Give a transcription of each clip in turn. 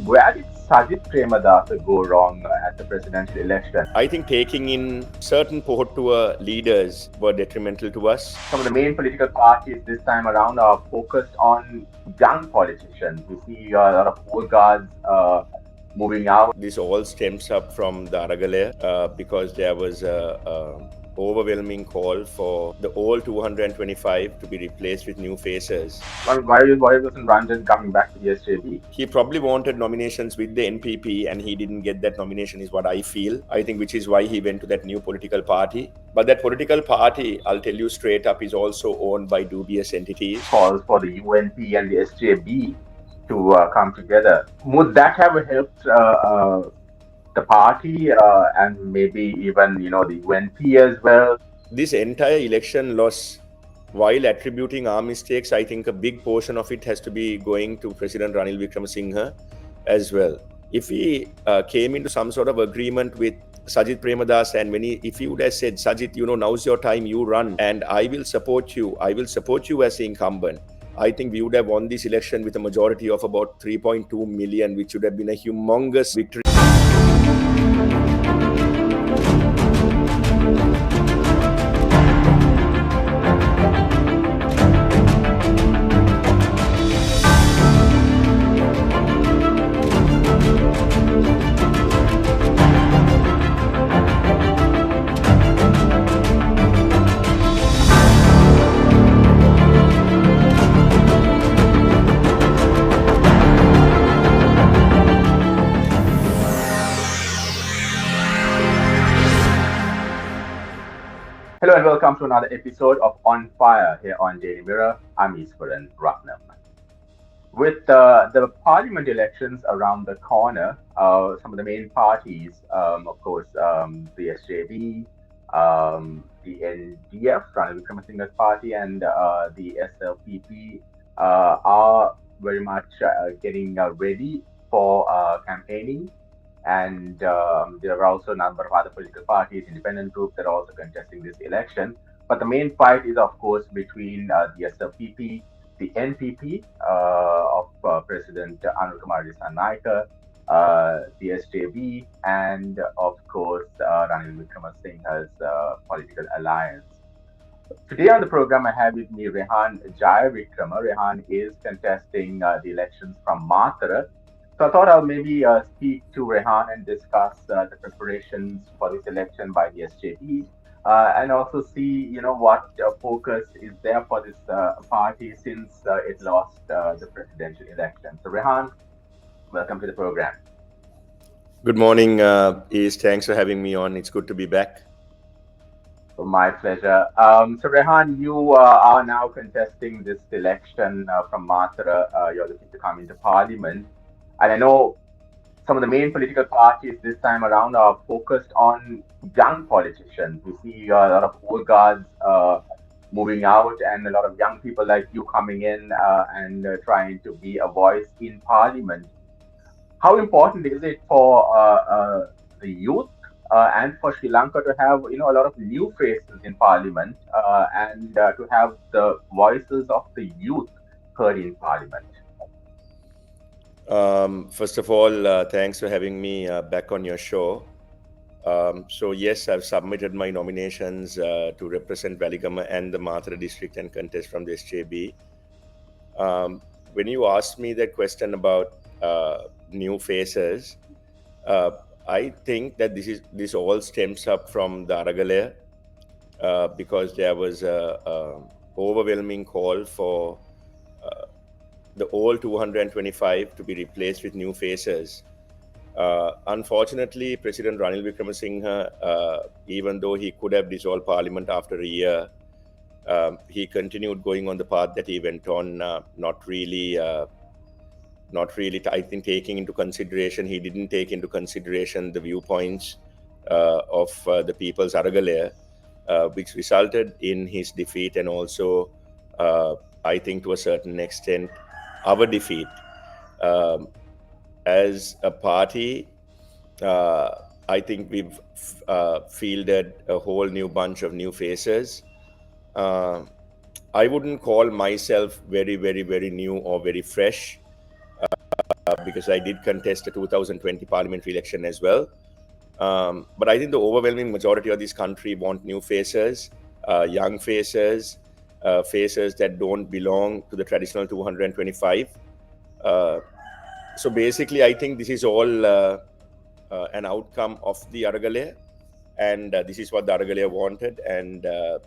Where did Sajith go wrong at the presidential election? I think taking in certain poor leaders were detrimental to us. Some of the main political parties this time around are focused on young politicians. We see a lot of old guards moving out. This all stems up from the Aragalaya because there was a overwhelming call for the old 225 to be replaced with new faces. Why wasn't Ranjan coming back to the SJB? He probably wanted nominations with the NPP and he didn't get that nomination is what I feel. I think which is why he went to that new political party. But that political party, I'll tell you straight up, is also owned by dubious entities. Calls for the UNP and the SJB to come together. Would that have helped the party and maybe even the UNP as well? This entire election loss, while attributing our mistakes, I think a big portion of it has to be going to President Ranil Wickremesinghe as well. If he came into some sort of agreement with Sajith Premadas and if he would have said, Sajith, now's your time, you run and I will support you as the incumbent, I think we would have won this election with a majority of about 3.2 million, which would have been a humongous victory. Hello and welcome to another episode of On Fire here on Daily Mirror. I'm Easwaran Rutnam. With the parliament elections around the corner, some of the main parties, of course, the SJB, the NDF, Ranil Wickremesinghe's party, and the SLPP are very much getting ready for campaigning. And there are also a number of other political parties, independent groups that are also contesting this election. But the main fight is, of course, between the SLPP, the NPP of President Anil Kumar Dissanayake, the SJB, and of course Ranil Wickremesinghe's political alliance. Today on the program, I have with me Rehan Jayawickreme. Rehan is contesting the elections from Mathura. So I thought I'll maybe speak to Rehan and discuss the preparations for this election by the SJB, and also see, what focus is there for this party since it lost the presidential election. So Rehan, welcome to the program. Good morning, East. Thanks for having me on. It's good to be back. My pleasure. So Rehan, you are now contesting this election from Mathura. You're looking to come into parliament. And I know some of the main political parties this time around are focused on young politicians. We see a lot of old guards moving out and a lot of young people like you coming in and trying to be a voice in parliament. How important is it for the youth and for Sri Lanka to have a lot of new faces in parliament and to have the voices of the youth heard in parliament? First of all, thanks for having me back on your show. So yes, I've submitted my nominations to represent Valigama and the Mathura district and contest from the SJB. When you asked me that question about new faces, I think that this all stems up from the Aragalaya because there was a overwhelming call for the old 225 to be replaced with new faces. Unfortunately, President Ranil Wickremesinghe, even though he could have dissolved parliament after a year, he continued going on the path that he went on, not really, I think, taking into consideration, he didn't take into consideration the viewpoints of the people's Aragalaya, which resulted in his defeat and also, I think, to a certain extent, our defeat. As a party, I think we've fielded a whole new bunch of new faces. I wouldn't call myself very, very, very new or very fresh, because I did contest the 2020 parliamentary election as well. But I think the overwhelming majority of this country want new faces, young faces, faces that don't belong to the traditional 225. So basically, I think this is all an outcome of the Aragale, and this is what the Aragale wanted, and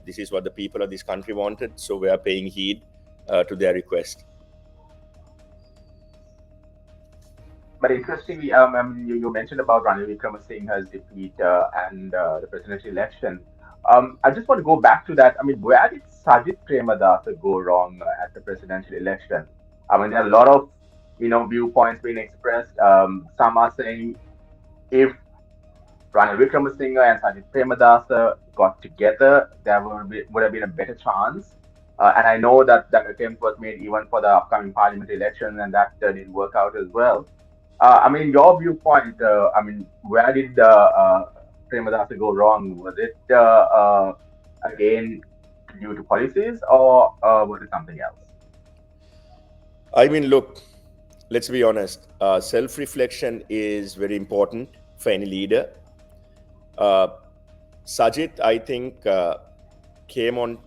this is what the people of this country wanted. So we are paying heed to their request. But interestingly, you mentioned about Ranil Wickremesinghe's defeat and the presidential election. I just want to go back to that. I mean, where did Sajith Premadasa go wrong at the presidential election? I mean, there are a lot of viewpoints being expressed. Some are saying if Ranil Wickremesinghe and Sajith Premadasa got together, there would have been a better chance. And I know that that attempt was made even for the upcoming parliament election, and that didn't work out as well. I mean, your viewpoint. I mean, where did Premadasa go wrong? Was it again due to policies, or was it something else? I mean, look, let's be honest. Self-reflection is very important for any leader. Sajith, I think, came on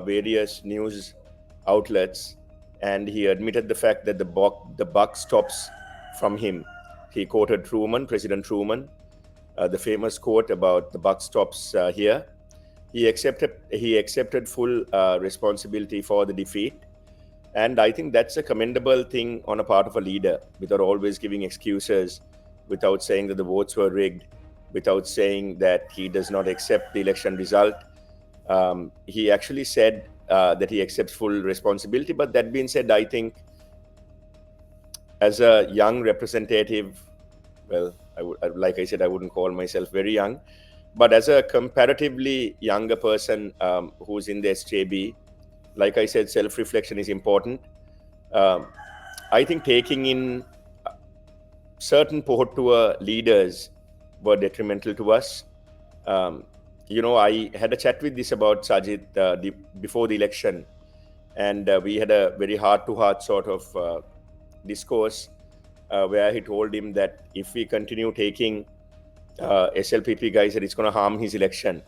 various news outlets, and he admitted the fact that the buck stops from him. He quoted President Truman, the famous quote about the buck stops here. He accepted full responsibility for the defeat, and I think that's a commendable thing on a part of a leader, without always giving excuses, without saying that the votes were rigged, without saying that he does not accept the election result. He actually said that he accepts full responsibility. But that being said, I think as a young representative, well, like I said, I wouldn't call myself very young, but as a comparatively younger person who's in the SJB, like I said, self-reflection is important. I think taking in certain Pohottua leaders were detrimental to us. I had a chat with this about Sajith before the election, and we had a very heart-to-heart sort of discourse where he told him that if we continue taking SLPP guys, that it's going to harm his election.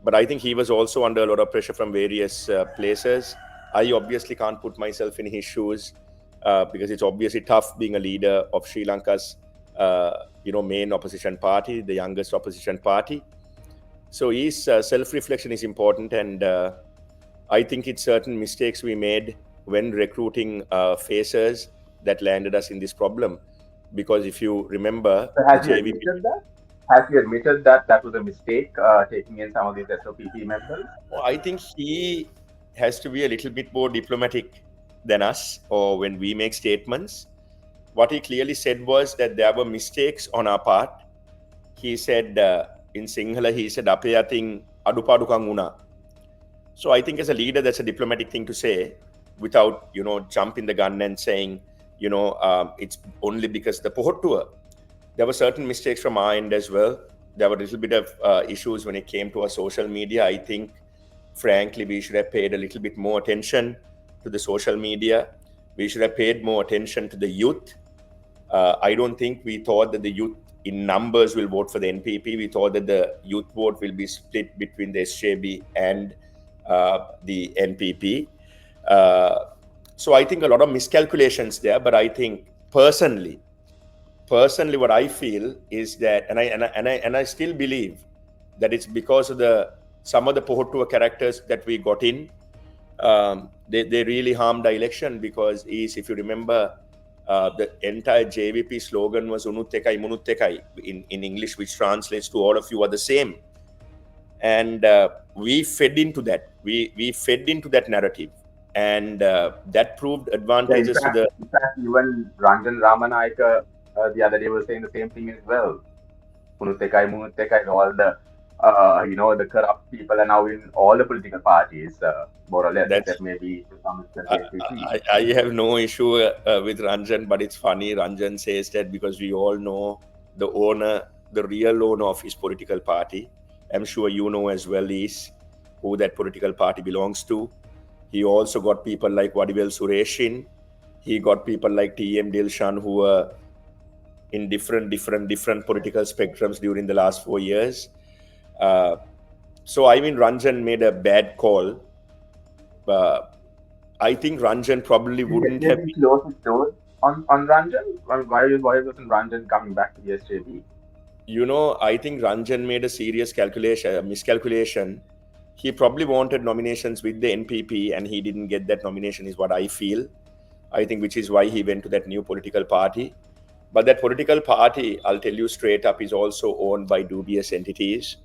But I think he was also under a lot of pressure from various places. I obviously can't put myself in his shoes because it's obviously tough being a leader of Sri Lanka's main opposition party, the youngest opposition party. So his self-reflection is important, and I think it's certain mistakes we made when recruiting faces that landed us in this problem. Because if you remember, So has he admitted that? Has he admitted that that was a mistake, taking in some of these SLPP members? I think he has to be a little bit more diplomatic than us, or when we make statements. What he clearly said was that there were mistakes on our part. He said, in Sinhala, he said, "Ape atin adupadukang una." So I think as a leader, that's a diplomatic thing to say, without jumping the gun and saying, it's only because the Pohottua. There were certain mistakes from our end as well. There were a little bit of issues when it came to our social media. I think, frankly, we should have paid a little bit more attention to the social media. We should have paid more attention to the youth. I don't think we thought that the youth in numbers will vote for the NPP. We thought that the youth vote will be split between the SJB and the NPP. So I think a lot of miscalculations there. But I think personally, what I feel is that, and I still believe that it's because of some of the Pohottua characters that we got in. They really harmed the election, because if you remember, the entire JVP slogan was Unuttekai Munuttekai in English, which translates to all of you are the same. And we fed into that. We fed into that narrative. And that proved advantageous to the... In fact, even Ranjan Ramanayake the other day was saying the same thing as well. Munuttekai, Munuttekai, all the the corrupt people are now in all the political parties, more or less, except maybe to some extent I have no issue with Ranjan, but it's funny. Ranjan says that because we all know the real owner of his political party. I'm sure you know as well, is who that political party belongs to. He also got people like Vadivel Sureshin. He got people like T.M. Dilshan who were in different political spectrums during the last 4 years. Uh, so I mean, Ranjan made a bad call. Uh, I think Ranjan probably wouldn't have. Did he close his doors on Ranjan? Why wasn't Ranjan coming back to the SJB? I think Ranjan made a serious miscalculation. He probably wanted nominations with the NPP and he didn't get that nomination, is what I feel. I think which is why he went to that new political party. But that political party, I'll tell you straight up, is also owned by dubious entities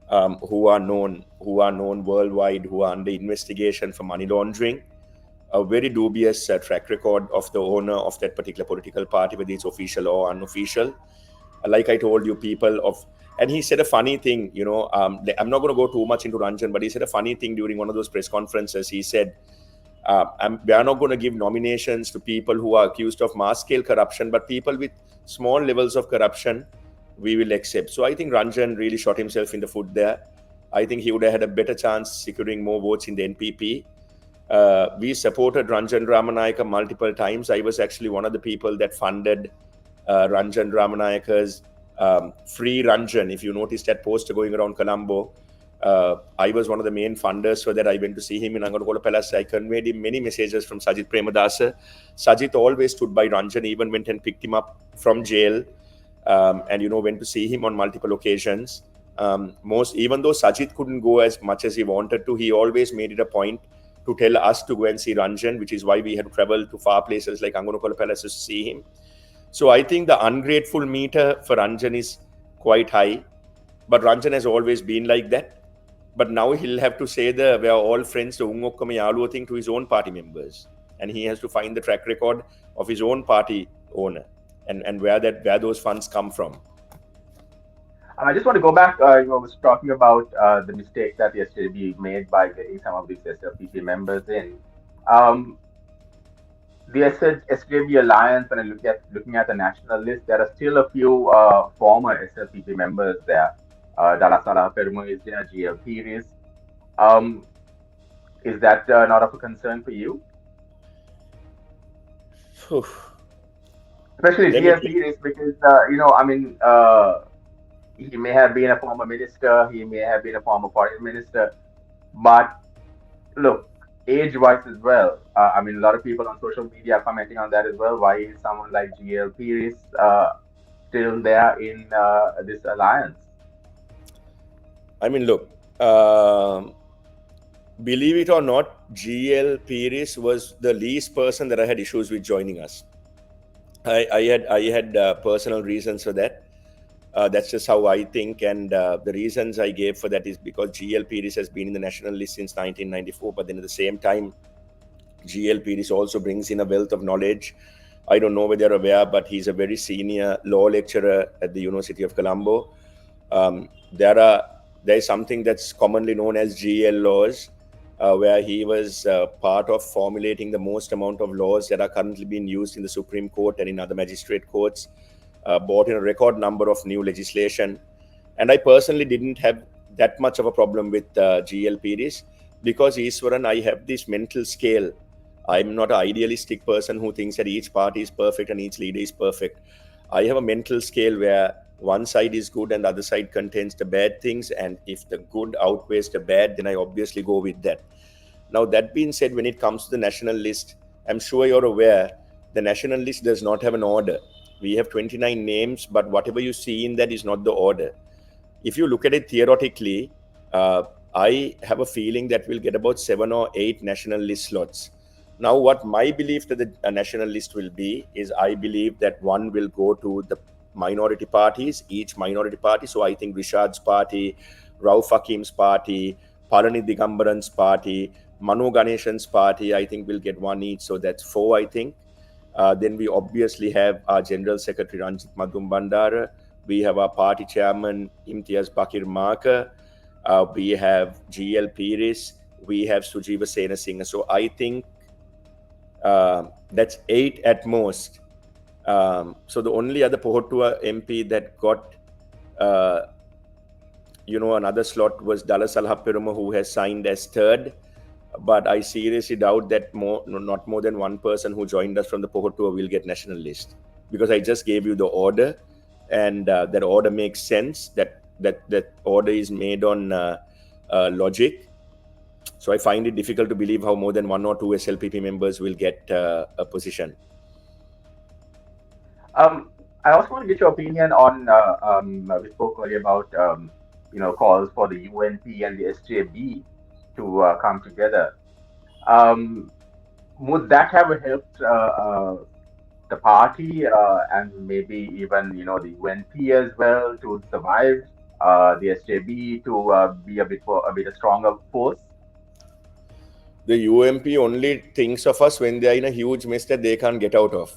who are known worldwide, who are under investigation for money laundering. A very dubious track record of the owner of that particular political party, whether it's official or unofficial. Like I told you, and he said a funny thing, I'm not going to go too much into Ranjan, but he said a funny thing during one of those press conferences. He said, we are not going to give nominations to people who are accused of mass scale corruption, but people with small levels of corruption, we will accept. So I think Ranjan really shot himself in the foot there. I think he would have had a better chance securing more votes in the NPP. We supported Ranjan Ramanayake multiple times. I was actually one of the people that funded Ranjan Ramanayake's Free Ranjan. If you noticed that poster going around Colombo, I was one of the main funders for that. I went to see him in Anganakola Palace. I conveyed him many messages from Sajith Premadasa. Sajith always stood by Ranjan, even went and picked him up from jail, and went to see him on multiple occasions. Even though Sajith couldn't go as much as he wanted to, he always made it a point to tell us to go and see Ranjan, which is why we had to travel to far places like Anganakola Palace to see him. So I think the ungrateful meter for Ranjan is quite high, but Ranjan has always been like that. But now he'll have to say we are all friends to ungokkama yaluwa thing to his own party members, and he has to find the track record of his own party owner and where those funds come from. I just want to go back. I was talking about the mistake that the SJB made by getting some of these SLPP members in. The SJB alliance, when I looking at the national list, there are still a few former SLPP members there. Dalasala Perumo is there, GL Pires. Is that not of a concern for you? Especially GL Pires, because he may have been a former minister, he may have been a former foreign minister, but look, age-wise as well. A lot of people on social media are commenting on that as well. Why is someone like GL Pires still there in this alliance? Look, believe it or not, GL Pires was the least person that I had issues with joining us. I had personal reasons for that. That's just how I think, and the reasons I gave for that is because GL Pires has been in the national list since 1994, but then at the same time, GL Pires also brings in a wealth of knowledge. I don't know whether you're aware, but he's a very senior law lecturer at the University of Colombo. There is something that's commonly known as GL laws, where he was part of formulating the most amount of laws that are currently being used in the Supreme Court and in other magistrate courts. Brought in a record number of new legislation. And I personally didn't have that much of a problem with GL Pires because Easwaran, I have this mental scale. I'm not an idealistic person who thinks that each party is perfect and each leader is perfect. I have a mental scale where one side is good and the other side contains the bad things. And if the good outweighs the bad, then I obviously go with that. Now, that being said, when it comes to the national list, I'm sure you're aware, the national list does not have an order. We have 29 names, but whatever you see in that is not the order. If you look at it theoretically, I have a feeling that we'll get about 7 or 8 national list slots. Now, what my belief that the national list will be is I believe that one will go to the minority parties, each minority party. So I think Rishad's party, Rauf Hakim's party, Palani Digambaran's party, Manu Ganeshan's party, I think we'll get one each. So that's 4, I think. Then we obviously have our General Secretary Ranjit Madhum Bandara. We have our party chairman Imtiaz Bakir Marker. We have GL Pires. We have Sujiva Sena Singh. So I think that's 8 at most. So the only other Pohotua MP that got another slot was Dalasalha Perumal, who has signed as 3rd. But I seriously doubt that not more than one person who joined us from the Poho tour will get national list, because I just gave you the order, and that order makes sense. That order is made on logic. So I find it difficult to believe how more than one or two SLPP members will get a position. Um, I also want to get your opinion on we spoke earlier about calls for the UNP and the SJB to come together. Um, would that have helped the party and maybe even the UNP as well to survive the SJB to be a bit a stronger force? The UMP only thinks of us when they are in a huge mess that they can't get out of.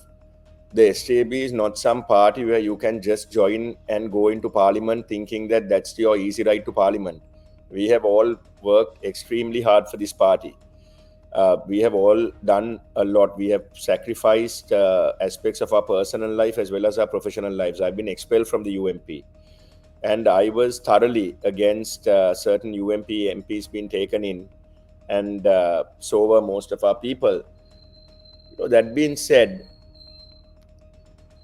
The SJB is not some party where you can just join and go into parliament thinking that that's your easy ride to parliament. We have all worked extremely hard for this party. We have all done a lot. We have sacrificed aspects of our personal life as well as our professional lives. I've been expelled from the UMP, and I was thoroughly against certain UMP MPs being taken in, and so were most of our people. That being said,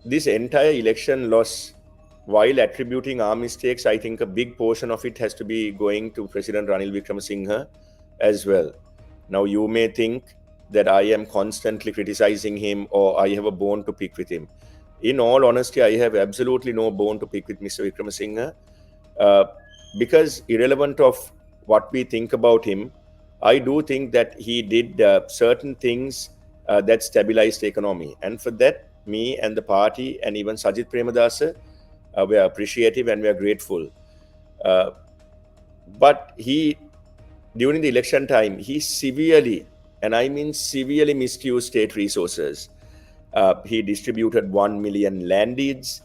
this entire election loss, while attributing our mistakes, I think a big portion of it has to be going to President Ranil Wickremesinghe as well. Now, you may think that I am constantly criticizing him or I have a bone to pick with him. In all honesty, I have absolutely no bone to pick with Mr. Wickremesinghe, because irrelevant of what we think about him, I do think that he did certain things that stabilized the economy. And for that, me and the party and even Sajith Premadasa, we are appreciative and we are grateful. But he, during the election time, he severely, and I mean severely, misused state resources. He distributed 1 million land deeds.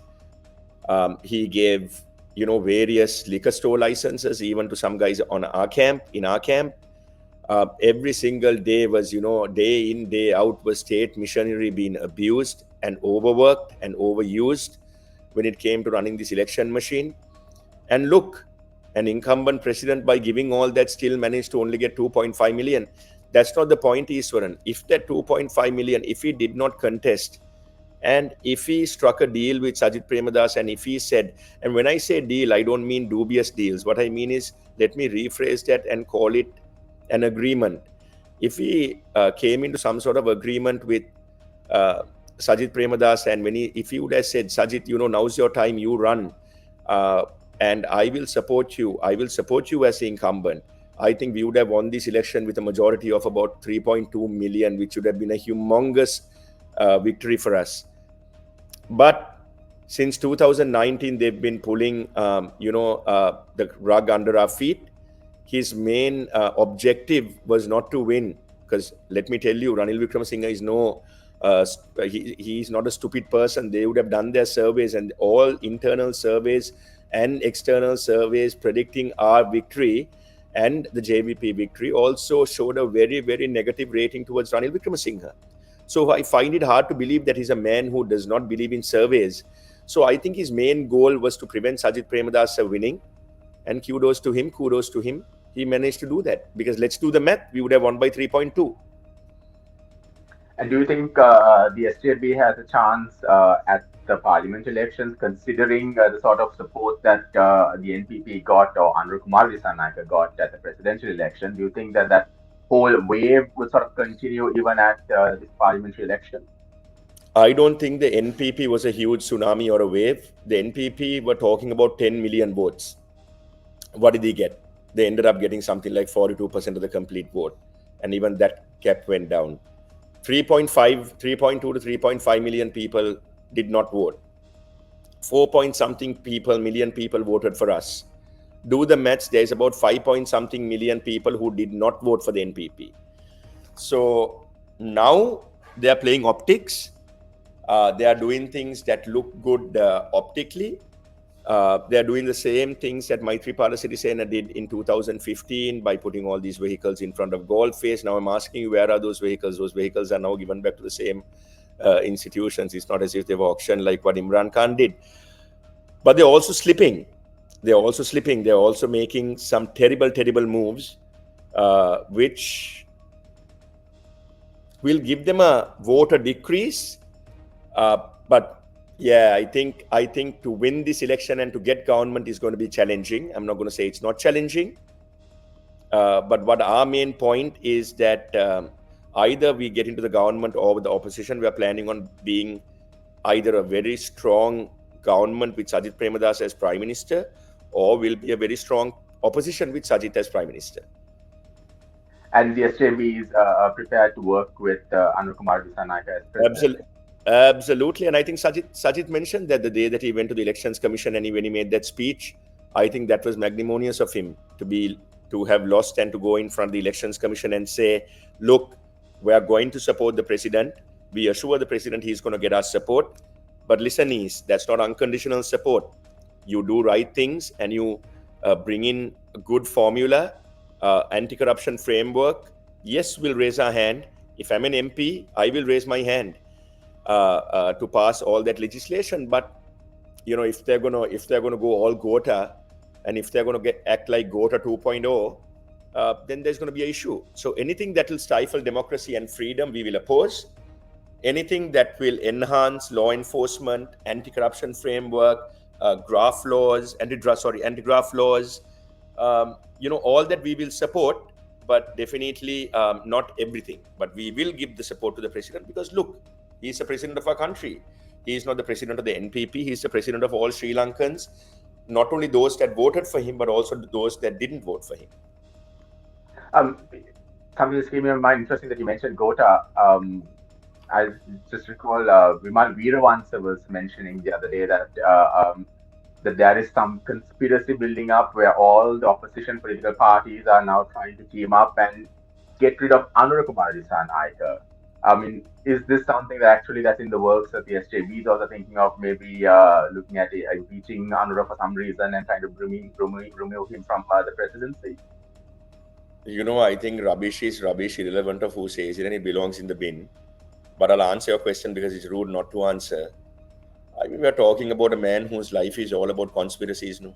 He gave, various liquor store licenses, even to some guys in our camp. Every single day was, day in, day out, was state machinery being abused and overworked and overused when it came to running this election machine. And look, an incumbent president, by giving all that, still managed to only get 2.5 million. That's not the point, Easwaran. If that 2.5 million, if he did not contest, and if he struck a deal with Sajith Premadas, and if he said, and when I say deal, I don't mean dubious deals. What I mean is, let me rephrase that and call it an agreement. If he came into some sort of agreement with Sajith Premadas, and if he would have said, Sajith, now's your time, you run, and I will support you as the incumbent, I think we would have won this election with a majority of about 3.2 million, which would have been a humongous victory for us. But since 2019, they've been pulling, the rug under our feet. His main objective was not to win, because let me tell you, Ranil Wickremesinghe is he's not a stupid person. They would have done their surveys, and all internal surveys and external surveys predicting our victory and the JVP victory also showed a very, very negative rating towards Ranil Wickremesinghe. So I find it hard to believe that he's a man who does not believe in surveys. So I think his main goal was to prevent Sajith Premadasa winning, and kudos to him. He managed to do that, because let's do the math, we would have won by 3.2. And do you think the SJB has a chance at the parliament elections, considering the sort of support that the NPP got or Anur Kumar Dissanayake got at the presidential election? Do you think that that whole wave will sort of continue even at this parliamentary election? I don't think the NPP was a huge tsunami or a wave. The NPP were talking about 10 million votes. What did they get? They ended up getting something like 42% of the complete vote. And even that cap went down. 3.2 to 3.5 million people did not vote. 4-point-something million people voted for us. Do the maths, there's about 5-point-something million people who did not vote for the NPP. So now they are playing optics. They are doing things that look good optically. They are doing the same things that Maithripala Sirisena did in 2015 by putting all these vehicles in front of Goldface. Now I'm asking you, where are those vehicles? Those vehicles are now given back to the same institutions. It's not as if they were auctioned like what Imran Khan did. But they're also slipping. They're also making some terrible, terrible moves, which We'll give them a voter decrease. But yeah, I think to win this election and to get government is going to be challenging. I'm not going to say it's not challenging. But what our main point is that either we get into the government or with the opposition. We are planning on being either a very strong government with Sajith Premadas as Prime Minister, or will be a very strong opposition with Sajith as Prime Minister. And the SJB is prepared to work with Anukumar Dissanayake as president. Absolutely. And I think Sajith mentioned that the day that he went to the Elections Commission and when he made that speech, I think that was magnanimous of him to have lost and to go in front of the Elections Commission and say, look, we are going to support the president. We assure the president he's going to get our support. But listen, that's not unconditional support. You do right things and you bring in a good formula, anti-corruption framework. Yes, we'll raise our hand. If I'm an MP, I will raise my hand to pass all that legislation. But if they're gonna go all Gota, and if they're gonna act like Gota 2.0, then there's gonna be an issue. So anything that will stifle democracy and freedom, we will oppose. Anything that will enhance law enforcement, anti-corruption framework, graft laws, anti-graft laws, all that we will support, but definitely not everything. But we will give the support to the president because, look, he's the president of our country. He is not the president of the NPP. He's the president of all Sri Lankans, not only those that voted for him, but also those that didn't vote for him. Something that's came in my mind, interesting that you mentioned Gota. I just recall Vimal Veeravansa was mentioning the other day that there is some conspiracy building up where all the opposition political parties are now trying to team up and get rid of Anukumar Dissanayake. I mean, is this something that actually that's in the works that the SJB is also thinking of, maybe looking at impeaching Anura for some reason and trying to remove him from the presidency? I think rubbish is rubbish, irrelevant of who says it, and it belongs in the bin. But I'll answer your question because it's rude not to answer. I mean, we're talking about a man whose life is all about conspiracies. No,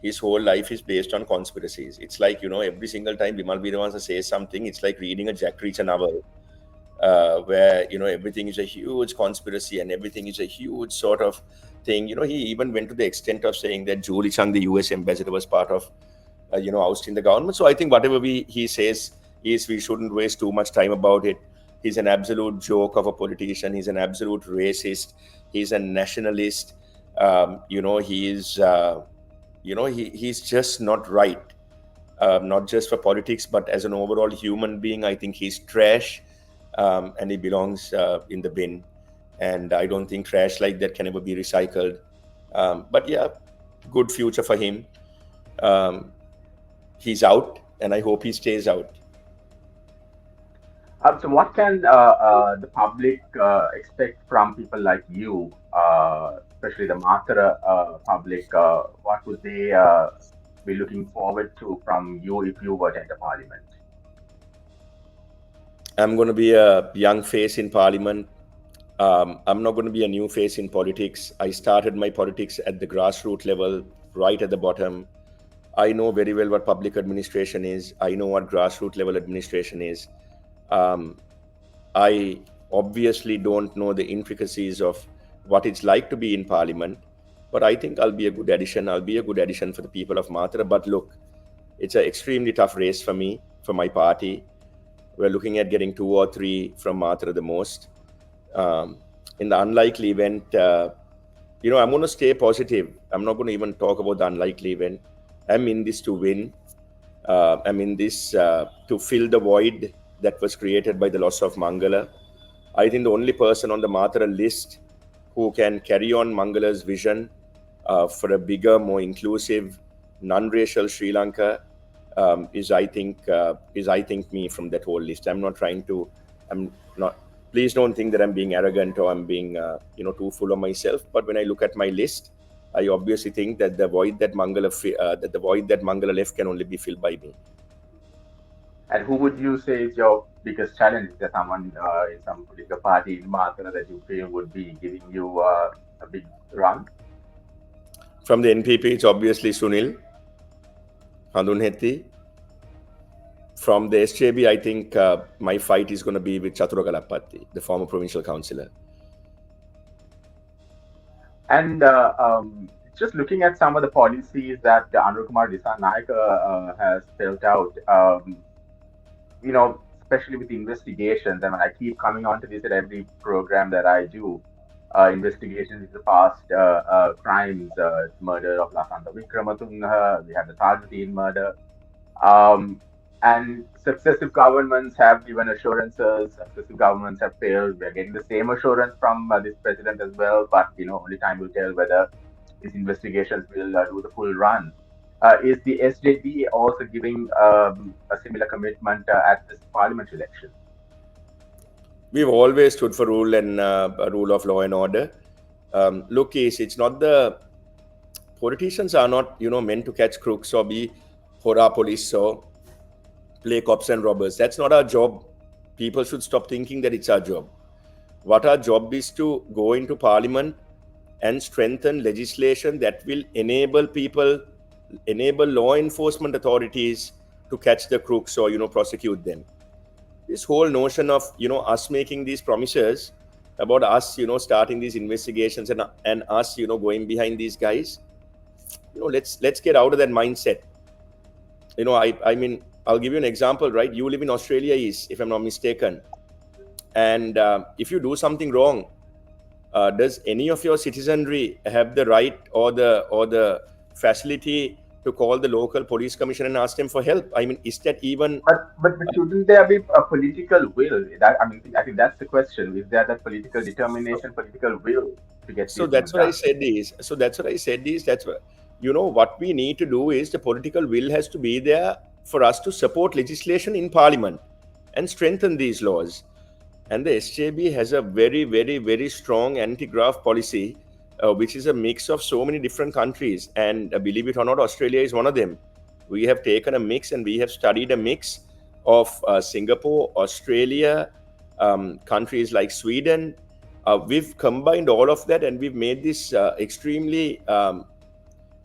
his whole life is based on conspiracies. It's like, every single time Vimal Veeravansa says something, it's like reading a Jack Reacher novel, where, everything is a huge conspiracy and everything is a huge sort of thing. He even went to the extent of saying that Julie Chung, the US ambassador, was part of, ousting the government. So I think whatever he says is we shouldn't waste too much time about it. He's an absolute joke of a politician. He's an absolute racist. He's a nationalist. He's just not right. Not just for politics, but as an overall human being, I think he's trash, and he belongs in the bin. And I don't think trash like that can ever be recycled. But yeah, good future for him. He's out, and I hope he stays out. So what can the public expect from people like you, especially the Matra public? What would they be looking forward to from you if you were to enter Parliament? I'm going to be a young face in Parliament. I'm not going to be a new face in politics. I started my politics at the grassroots level, right at the bottom. I know very well what public administration is. I know what grassroots level administration is. I obviously don't know the intricacies of what it's like to be in Parliament, but I think I'll be a good addition. I'll be a good addition for the people of Matra. But look, it's an extremely tough race for me, for my party. We're looking at getting 2 or 3 from Matra the most. In the unlikely event, I'm going to stay positive. I'm not going to even talk about the unlikely event. I'm in this to win. I'm in this to fill the void that was created by the loss of Mangala. I think the only person on the Matra list who can carry on Mangala's vision for a bigger, more inclusive, non-racial Sri Lanka is I think me from that whole list. Please don't think that I'm being arrogant or I'm being too full of myself. But when I look at my list, I obviously think that the void that Mangala left can only be filled by me. And who would you say is your biggest challenge? Is there someone in some political party in Matra that you feel would be giving you a big run? From the NPP, it's obviously Sunil Handunhetti. From the SJB, I think my fight is going to be with Chaturanga Lappatti, the former provincial councillor. And just looking at some of the policies that Anukumar Dissanayake has spelled out, especially with investigations, and when I keep coming on to this at every program that I do, investigations into past crimes, murder of Lasanta Vikramatunga, we had the Tajuddin murder, um, and successive governments have given assurances, successive governments have failed. We're getting the same assurance from this president as well, but only time will tell whether these investigations will do the full run. Is the SJB also giving a similar commitment at this parliament election? We've always stood for rule and a rule of law and order. Look, it's not the politicians are not meant to catch crooks or be hora police or play cops and robbers. That's not our job. People should stop thinking that it's our job. What our job is to go into parliament and strengthen legislation that will enable law enforcement authorities to catch the crooks or prosecute them. This whole notion of us making these promises about us starting these investigations and us going behind these guys, let's get out of that mindset. I mean, I'll give you an example, right? You live in Australia, if I'm not mistaken, and if you do something wrong, does any of your citizenry have the right or the facility to call the local police commissioner and ask them for help? I mean, is that even? But shouldn't there be a political will? I think that's the question. Is there that political determination, political will to get So these that's things what I done? said is. So that's what I said is. That's what what we need to do is the political will has to be there for us to support legislation in parliament and strengthen these laws. And the SJB has a very, very, very strong anti-graft policy, which is a mix of so many different countries. And believe it or not, Australia is one of them. We have taken a mix and we have studied a mix of Singapore, Australia, countries like Sweden. We've combined all of that and we've made this extremely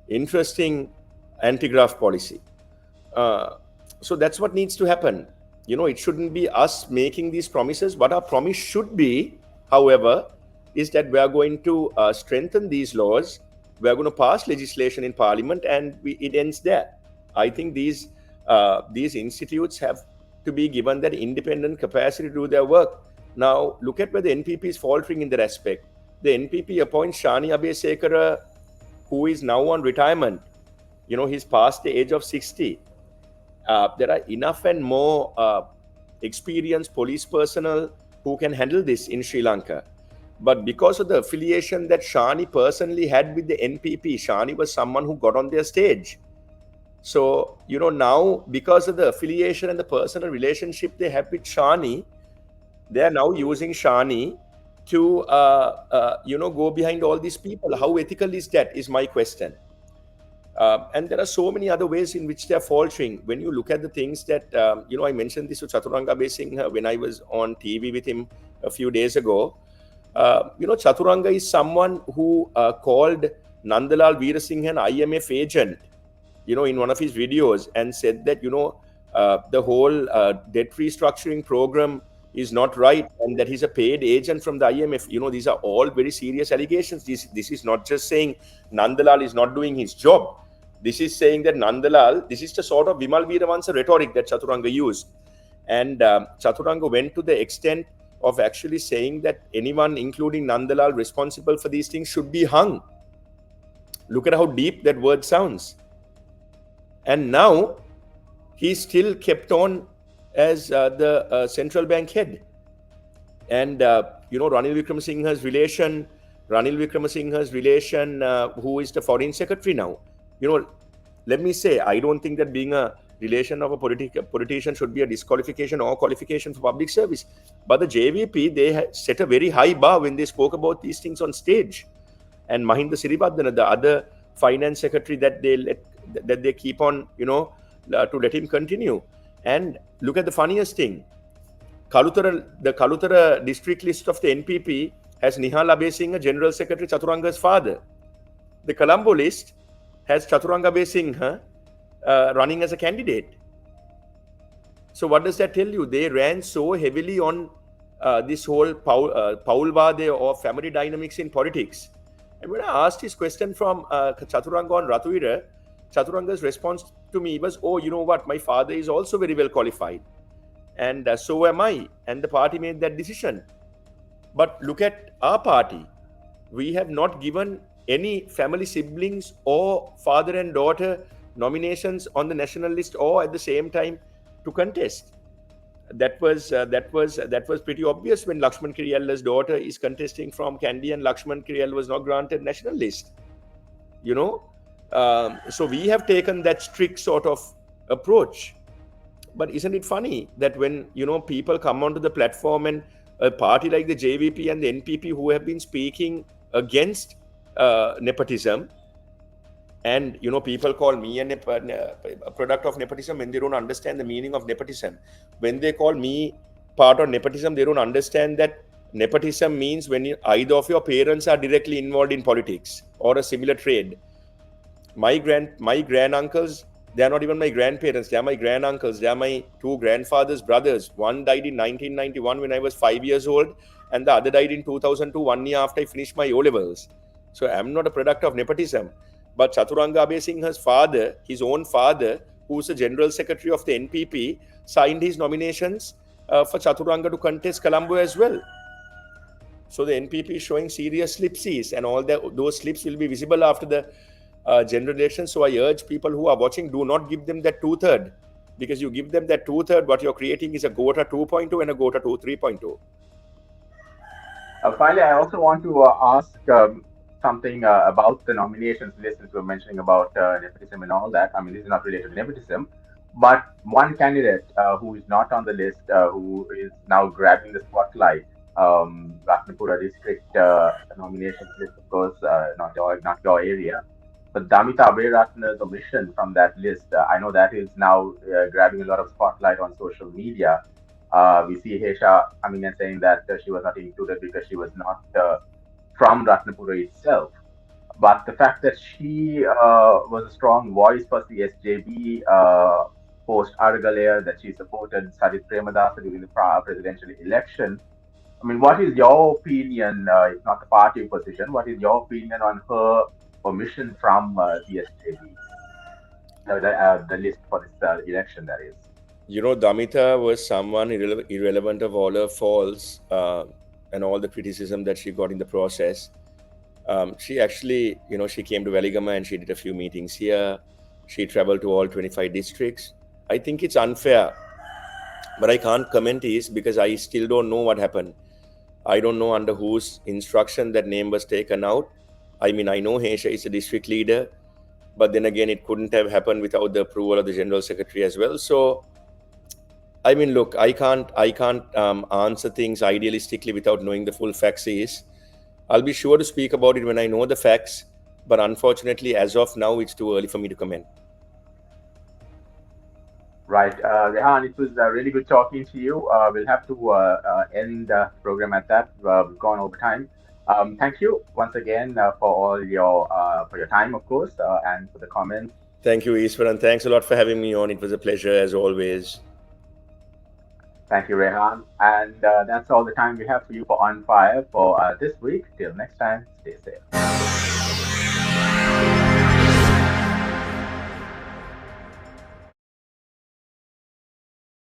interesting anti-graft policy. So that's what needs to happen. It shouldn't be us making these promises. What our promise should be, however, is that we are going to strengthen these laws. We are going to pass legislation in parliament, and it ends there. I think these institutes have to be given that independent capacity to do their work. Now, look at where the NPP is faltering in that aspect. The NPP appoints Shani Abeysekara, who is now on retirement. He's past the age of 60. There are enough and more experienced police personnel who can handle this in Sri Lanka. But because of the affiliation that Shani personally had with the NPP, Shani was someone who got on their stage. So, now because of the affiliation and the personal relationship they have with Shani, they are now using Shani to, go behind all these people. How ethical is that, is my question. And there are so many other ways in which they are faltering. When you look at the things that, I mentioned this to Chaturanga Abeysekara when I was on TV with him a few days ago. Chaturanga is someone who called Nandalal Veerasinghe an IMF agent, in one of his videos and said that, the whole debt restructuring program is not right and that he's a paid agent from the IMF. These are all very serious allegations. This is not just saying Nandalal is not doing his job. This is saying that Nandalal, this is the sort of Vimal Veeravansa rhetoric that Chaturanga used. And Chaturanga went to the extent of actually saying that anyone, including Nandalal, responsible for these things should be hung. Look at how deep that word sounds. And now, he still kept on as the central bank head. And, Ranil Wickremesinghe's relation, who is the foreign secretary now. Let me say, I don't think that being a relation of a politician should be a disqualification or qualification for public service. But the JVP, they set a very high bar when they spoke about these things on stage. And Mahinda Sirivardhana, the other finance secretary that they keep on, to let him continue. And look at the funniest thing. The Kalutara district list of the NPP has Nihal Abeysekara, General Secretary, Chaturanga's father. The Colombo list has Chaturanga Abeysekara running as a candidate. And look at the funniest thing. The Kalutara district list has Nihal Abeysekara, General Secretary, Chaturanga's father. The Colombo list has Chaturanga Abeysekara running as a candidate. And look at the funniest thing. The Kalutara district list has Nihal Abeysekara, General Secretary, Chaturanga's father. The Colombo list has Chaturanga Abeysekara running as a candidate. So what does that tell you? They ran so heavily on this whole Paulvade or family dynamics in politics. And when I asked this question from Chaturanga on Ratuira, Chaturanga's response to me was, oh, you know what, my father is also very well qualified. And so am I. And the party made that decision. But look at our party. We have not given any family siblings or father and daughter nominations on the national list or at the same time to contest. That was pretty obvious when Lakshman Kiriyalla's daughter is contesting from Kandy and Lakshman Kiriyalla was not granted national list. You know, so we have taken that strict sort of approach. But isn't it funny that when people come onto the platform and a party like the JVP and the NPP who have been speaking against nepotism, and people call me a product of nepotism when they don't understand the meaning of nepotism. When they call me part of nepotism, they don't understand that nepotism means when either of your parents are directly involved in politics or a similar trade. My granduncles, they are not even my grandparents, they are my granduncles, they are my two grandfathers' brothers. One died in 1991 when I was 5 years old, and the other died in 2002, 1 year after I finished my O-levels. So I'm not a product of nepotism. But Chaturanga Abesingha's father, his own father, who's the general secretary of the NPP, signed his nominations for Chaturanga to contest Colombo as well. So the NPP is showing serious slipsies, and all those slips will be visible after the general election. So I urge people who are watching, do not give them that 2/3, because you give them that 2/3, what you're creating is a Gota 2.0 and a Gota 3.0. Finally, I also want to ask something about the nominations list, since we're mentioning about nepotism and all that. I mean, this is not related to nepotism, but one candidate who is not on the list, who is now grabbing the spotlight, Ratnapura district nominations list, of course, not your area. But Damita Abeyratne's omission from that list, I know that is now grabbing a lot of spotlight on social media. We see Hesha Amina saying that she was not included because she was not from Ratnapura itself. But the fact that she was a strong voice for the SJB post Argalaya, that she supported Sajith Premadasa during the presidential election. I mean, what is your opinion, if not the party position, what is your opinion on her omission from the SJB, the list for this election, that is? Damita was someone irrelevant of all her faults and all the criticism that she got in the process. She actually, she came to Veligama and she did a few meetings here. She traveled to all 25 districts. I think it's unfair, but I can't comment is because I still don't know what happened. I don't know under whose instruction that name was taken out. I mean, I know Hesha is a district leader, but then again, it couldn't have happened without the approval of the General Secretary as well. So, I mean, look, I can't answer things idealistically without knowing the full facts is. I'll be sure to speak about it when I know the facts, but unfortunately, as of now, it's too early for me to comment. Right. Rehan, it was really good talking to you. We'll have to end the program at that. We've gone over time. Thank you once again for your time, of course, and for the comments. Thank you, Easwaran. Thanks a lot for having me on. It was a pleasure as always. Thank you, Rehan. And that's all the time we have for you for On Fire for this week. Till next time, stay safe.